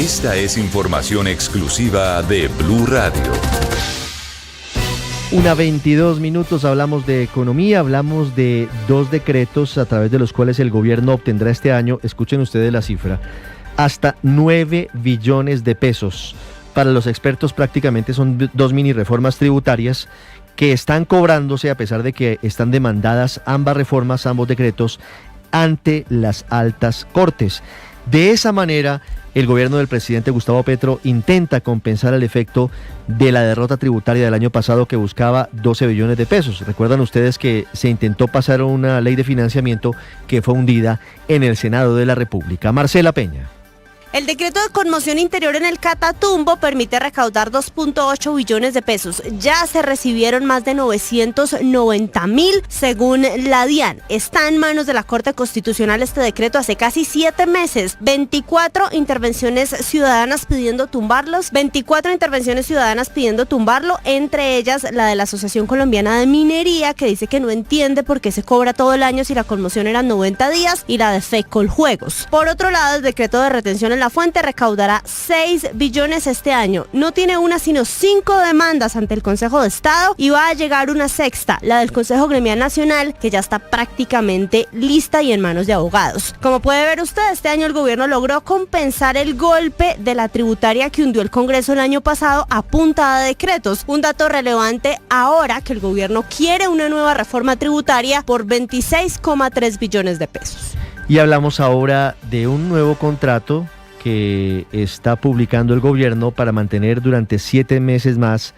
Esta es información exclusiva de Blue Radio. 1:22, hablamos de economía, hablamos de 2 decretos a través de los cuales el gobierno obtendrá este año, escuchen ustedes la cifra, hasta 9 billones de pesos. Para los expertos prácticamente son 2 mini reformas tributarias que están cobrándose a pesar de que están demandadas ambas reformas, ambos decretos, ante las altas cortes. De esa manera, el gobierno del presidente Gustavo Petro intenta compensar el efecto de la derrota tributaria del año pasado que buscaba 12 billones de pesos. Recuerdan ustedes que se intentó pasar una ley de financiamiento que fue hundida en el Senado de la República. Marcela Peña. El decreto de conmoción interior en el Catatumbo permite recaudar 2.8 billones de pesos. Ya se recibieron más de 990.000 según la DIAN. Está en manos de la Corte Constitucional este decreto hace casi 7 meses. 24 intervenciones ciudadanas pidiendo tumbarlo, entre ellas la de la Asociación Colombiana de Minería, que dice que no entiende por qué se cobra todo el año si la conmoción eran 90 días, y la de Fecoljuegos. Por otro lado, el decreto de retención en la fuente recaudará 6 billones este año. No tiene una sino 5 demandas ante el Consejo de Estado y va a llegar una sexta, la del Consejo Gremial Nacional, que ya está prácticamente lista y en manos de abogados. Como puede ver usted, este año el gobierno logró compensar el golpe de la tributaria que hundió el Congreso el año pasado a punta de decretos. Un dato relevante ahora que el gobierno quiere una nueva reforma tributaria por 26,3 billones de pesos. Y hablamos ahora de un nuevo contrato que está publicando el gobierno para mantener durante 7 meses más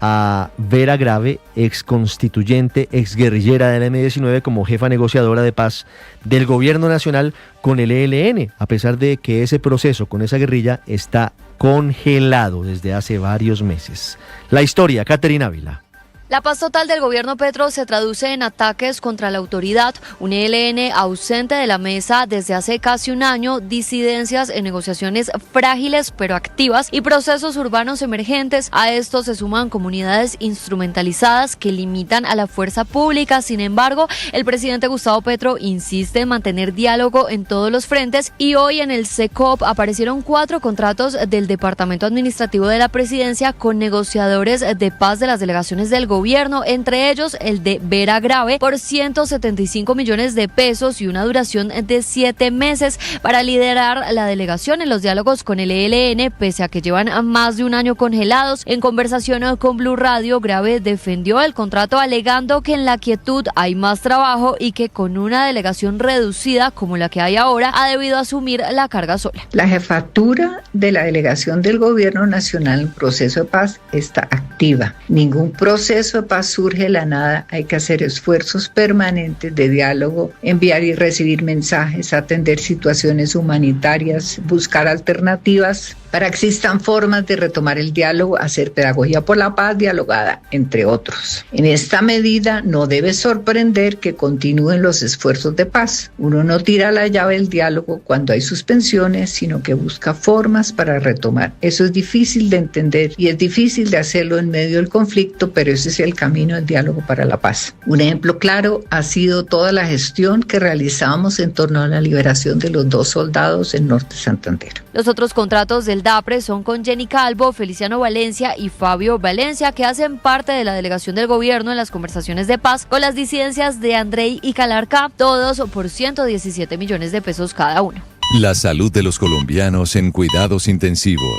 a Vera Grave, exconstituyente, exguerrillera del M-19, como jefa negociadora de paz del gobierno nacional con el ELN, a pesar de que ese proceso con esa guerrilla está congelado desde hace varios meses. La historia, Caterina Ávila. La paz total del gobierno Petro se traduce en ataques contra la autoridad, un ELN ausente de la mesa desde hace casi un año, disidencias en negociaciones frágiles pero activas y procesos urbanos emergentes. A esto se suman comunidades instrumentalizadas que limitan a la fuerza pública. Sin embargo, el presidente Gustavo Petro insiste en mantener diálogo en todos los frentes y hoy en el CECOP aparecieron 4 contratos del Departamento Administrativo de la Presidencia con negociadores de paz de las delegaciones del gobierno, entre ellos el de Vera Grave por 175 millones de pesos y una duración de 7 meses para liderar la delegación en los diálogos con el ELN, pese a que llevan más de un año congelados. En conversación con Blue Radio, Grave defendió el contrato alegando que en la quietud hay más trabajo y que con una delegación reducida como la que hay ahora ha debido asumir la carga sola. La jefatura de la delegación del gobierno nacional en proceso de paz está activa. Ningún proceso de paz surge de la nada, hay que hacer esfuerzos permanentes de diálogo, enviar y recibir mensajes, atender situaciones humanitarias, buscar alternativas para que existan formas de retomar el diálogo, hacer pedagogía por la paz dialogada, entre otros. En esta medida no debe sorprender que continúen los esfuerzos de paz. Uno no tira la llave del diálogo cuando hay suspensiones, sino que busca formas para retomar. Eso es difícil de entender y es difícil de hacerlo en medio del conflicto, pero ese es el camino del diálogo para la paz. Un ejemplo claro ha sido toda la gestión que realizamos en torno a la liberación de los 2 soldados en Norte Santander. Los otros contratos del DAPRE son con Jenny Calvo, Feliciano Valencia y Fabio Valencia, que hacen parte de la delegación del gobierno en las conversaciones de paz con las disidencias de Andrei y Calarcá, todos por 117 millones de pesos cada uno. La salud de los colombianos en cuidados intensivos.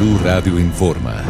Blue Radio informa.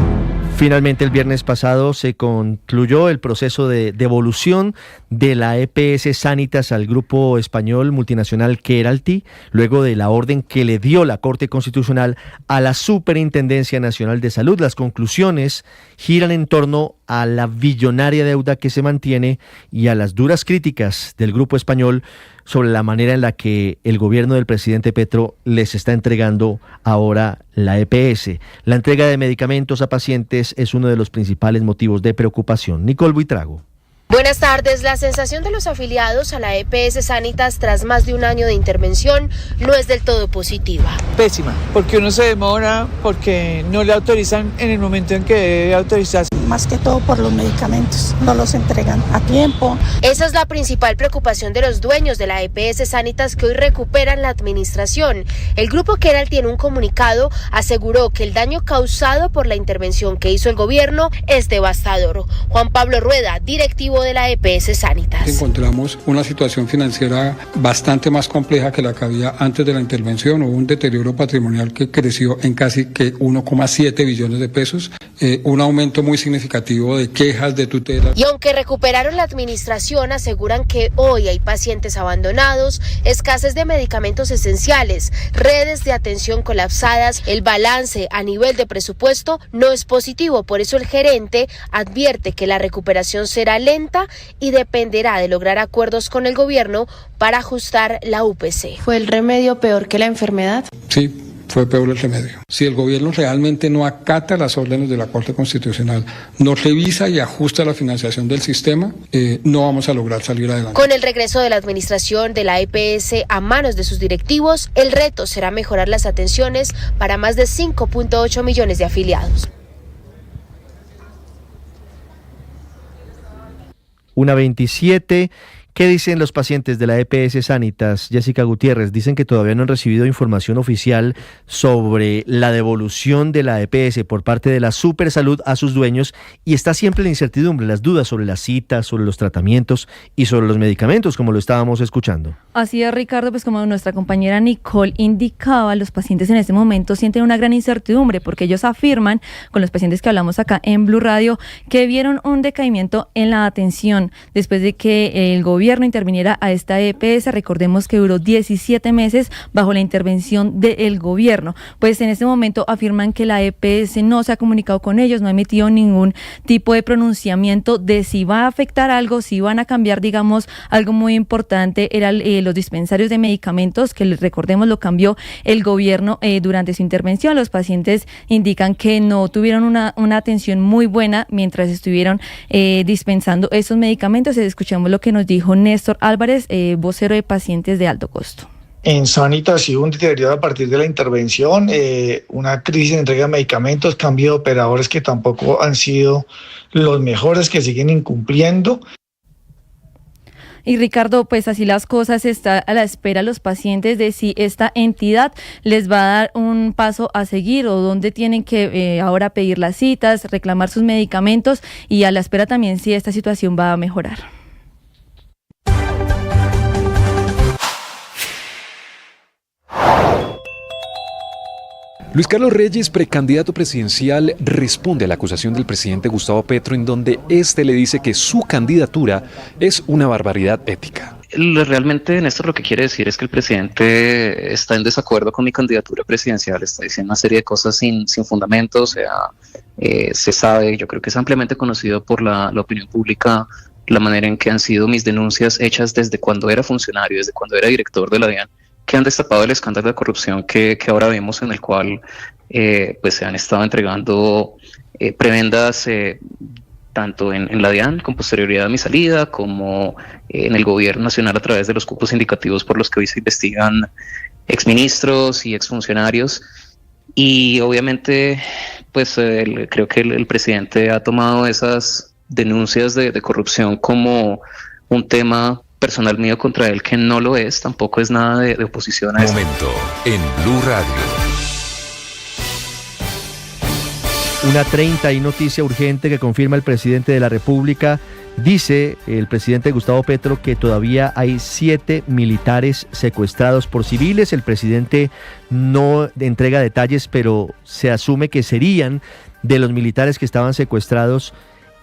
Finalmente, el viernes pasado se concluyó el proceso de devolución de la EPS Sanitas al grupo español multinacional Keralty, luego de la orden que le dio la Corte Constitucional a la Superintendencia Nacional de Salud. Las conclusiones giran en torno a la billonaria deuda que se mantiene y a las duras críticas del grupo español sobre la manera en la que el gobierno del presidente Petro les está entregando ahora la EPS. La entrega de medicamentos a pacientes es uno de los principales motivos de preocupación. Nicole Buitrago. Buenas tardes. La sensación de los afiliados a la EPS Sanitas tras más de un año de intervención no es del todo positiva. Pésima, porque uno se demora, porque no le autorizan en el momento en que debe autorizarse. más que todo por los medicamentos, no los entregan a tiempo. Esa es la principal preocupación de los dueños de la EPS Sanitas, que hoy recuperan la administración. El grupo Keralty, en un comunicado, aseguró que el daño causado por la intervención que hizo el gobierno es devastador. Juan Pablo Rueda, directivo de la EPS Sanitas. Encontramos una situación financiera bastante más compleja que la que había antes de la intervención. Hubo un deterioro patrimonial que creció en casi que 1,7 billones de pesos, un aumento muy significativo de quejas, de tutelas. Y aunque recuperaron la administración, aseguran que hoy hay pacientes abandonados, escasez de medicamentos esenciales, redes de atención colapsadas. El balance a nivel de presupuesto no es positivo, por eso el gerente advierte que la recuperación será lenta y dependerá de lograr acuerdos con el gobierno para ajustar la UPC. ¿Fue el remedio peor que la enfermedad? Sí. Fue peor el remedio. Si el gobierno realmente no acata las órdenes de la Corte Constitucional, no revisa y ajusta la financiación del sistema, no vamos a lograr salir adelante. Con el regreso de la administración de la EPS a manos de sus directivos, el reto será mejorar las atenciones para más de 5.8 millones de afiliados. 1:27. ¿Qué dicen los pacientes de la EPS Sanitas? Jessica Gutiérrez, dicen que todavía no han recibido información oficial sobre la devolución de la EPS por parte de la Supersalud a sus dueños, y está siempre la incertidumbre, las dudas sobre las citas, sobre los tratamientos y sobre los medicamentos, como lo estábamos escuchando. Así es, Ricardo, pues como nuestra compañera Nicole indicaba, los pacientes en este momento sienten una gran incertidumbre, porque ellos afirman, con los pacientes que hablamos acá en Blue Radio, que vieron un decaimiento en la atención después de que el gobierno interviniera a esta EPS. Recordemos que duró 17 meses bajo la intervención del gobierno. Pues en este momento afirman que la EPS no se ha comunicado con ellos, no ha emitido ningún tipo de pronunciamiento de si va a afectar algo, si van a cambiar, digamos, algo muy importante era los dispensarios de medicamentos, que recordemos lo cambió el gobierno durante su intervención. Los pacientes indican que no tuvieron una atención muy buena mientras estuvieron dispensando esos medicamentos. Escuchamos lo que nos dijo Néstor Álvarez, vocero de pacientes de alto costo. En Sanitas sí hubo un deterioro a partir de la intervención, una crisis en entrega de medicamentos, cambio de operadores que tampoco han sido los mejores, que siguen incumpliendo. Y Ricardo, pues así las cosas, está a la espera los pacientes de si esta entidad les va a dar un paso a seguir o dónde tienen que ahora pedir las citas, reclamar sus medicamentos, y a la espera también si esta situación va a mejorar. Luis Carlos Reyes, precandidato presidencial, responde a la acusación del presidente Gustavo Petro, en donde este le dice que su candidatura es una barbaridad ética. Realmente, Néstor, lo que quiere decir es que el presidente está en desacuerdo con mi candidatura presidencial, está diciendo una serie de cosas sin fundamento. O sea, se sabe, yo creo que es ampliamente conocido por la opinión pública, la manera en que han sido mis denuncias hechas desde cuando era funcionario, desde cuando era director de la DIAN, que han destapado el escándalo de corrupción que ahora vemos, en el cual pues se han estado entregando prebendas tanto en la DIAN con posterioridad a mi salida, como en el gobierno nacional a través de los cupos indicativos por los que hoy se investigan exministros y exfuncionarios. Y obviamente pues creo que el presidente ha tomado esas denuncias de corrupción como un tema personal mío contra él, que no lo es, tampoco es nada de oposición a eso. Momento en Blue Radio. 1:30, y noticia urgente que confirma el presidente de la República. Dice el presidente Gustavo Petro que todavía hay 7 militares secuestrados por civiles. El presidente no entrega detalles, pero se asume que serían de los militares que estaban secuestrados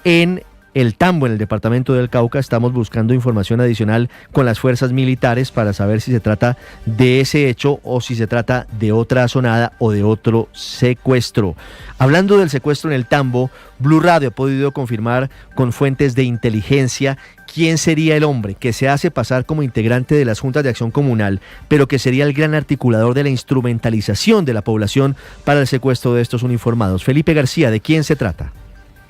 en el Tambo, en el departamento del Cauca. Estamos buscando información adicional con las fuerzas militares para saber si se trata de ese hecho o si se trata de otra asonada o de otro secuestro. Hablando del secuestro en el Tambo, Blue Radio ha podido confirmar con fuentes de inteligencia quién sería el hombre que se hace pasar como integrante de las juntas de acción comunal, pero que sería el gran articulador de la instrumentalización de la población para el secuestro de estos uniformados. Felipe García, ¿de quién se trata?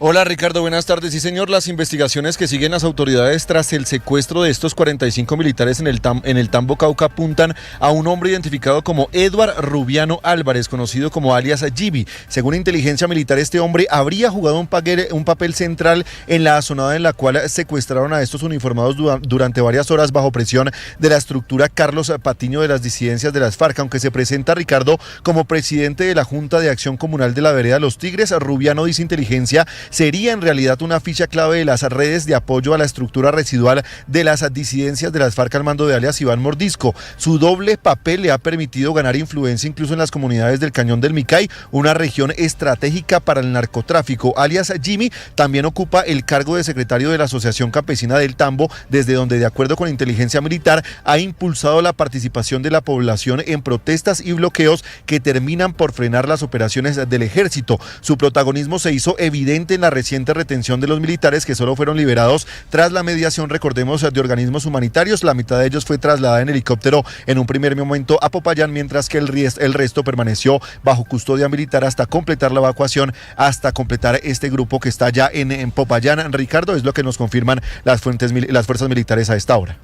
Hola Ricardo, buenas tardes. Sí señor, las investigaciones que siguen las autoridades tras el secuestro de estos 45 militares en el Tambo Cauca apuntan a un hombre identificado como Edward Rubiano Álvarez, conocido como alias Gibi. Según inteligencia militar, este hombre habría jugado un papel central en la asonada en la cual secuestraron a estos uniformados durante varias horas bajo presión de la estructura Carlos Patiño de las disidencias de las FARC. Aunque se presenta, Ricardo, como presidente de la Junta de Acción Comunal de la Vereda Los Tigres, Rubiano, dice inteligencia, sería en realidad una ficha clave de las redes de apoyo a la estructura residual de las disidencias de las FARC al mando de alias Iván Mordisco. Su doble papel le ha permitido ganar influencia incluso en las comunidades del Cañón del Micay, una región estratégica para el narcotráfico. Alias Jimmy también ocupa el cargo de secretario de la Asociación Campesina del Tambo, desde donde, de acuerdo con inteligencia militar, ha impulsado la participación de la población en protestas y bloqueos que terminan por frenar las operaciones del ejército. Su protagonismo se hizo evidente en la reciente retención de los militares, que solo fueron liberados tras la mediación, recordemos, de organismos humanitarios. La mitad de ellos fue trasladada en helicóptero en un primer momento a Popayán, mientras que el resto permaneció bajo custodia militar hasta completar la evacuación, hasta completar este grupo que está ya en Popayán. Ricardo, es lo que nos confirman las fuerzas militares a esta hora.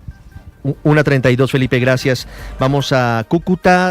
1:32, Felipe, gracias. Vamos a Cúcuta.